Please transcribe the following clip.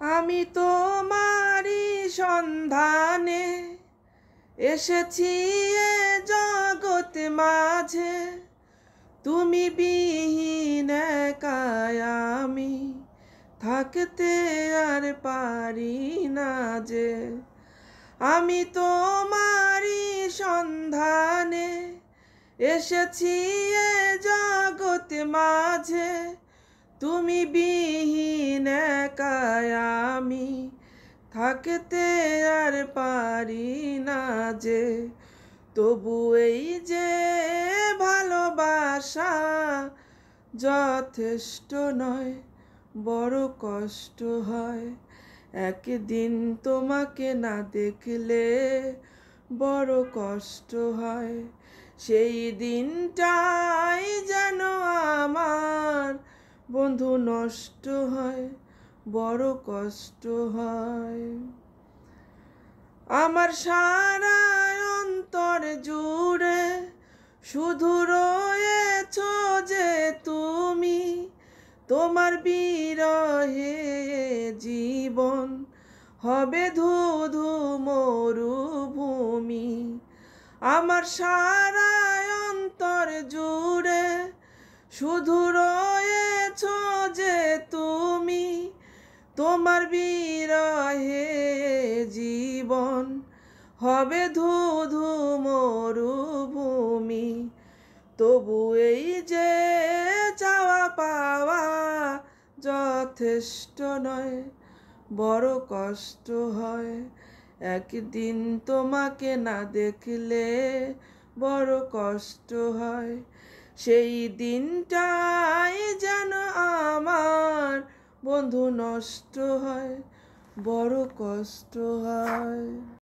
আমি তোমারই সন্ধানে এসেছি এ জগৎ মাঝে, তুমি বিহীন একাই আমি থাকতে আর পারি না যে। আমি তোমারই সন্ধানে এসেছি এ জগৎ মাঝে, তুমি বিহীন একাই আমি থাকতে আর পারি না যে। তবু এই যে ভালোবাসা যথেষ্ট নয়, বড় কষ্ট হয়। একদিন তোমাকে না দেখলে বড় কষ্ট হয়। সেই দিনটাই যেন আমার বন্ধু নষ্ট হয়, বড় কষ্ট হয়। আমার সারা অন্তর জুড়ে শুধু রয়েছো যে তুমি, তোমার বিরহে জীবন হবে ধুধু মরুভূমি। আমার সারা অন্তর জুড়ে শুধু রয়েছো যে তুমি, তোমার বিরহে জীবন হবে ধুধু মরুভূমি। তবু এই যে চাওয়া পাওয়া যথেষ্ট নয়, বড় কষ্ট হয়। একদিন তোমাকে না দেখলে বড় কষ্ট হয়। সেই দিনটাই যেন আমার বন্ধু নষ্ট হয়, বড় কষ্ট হয়।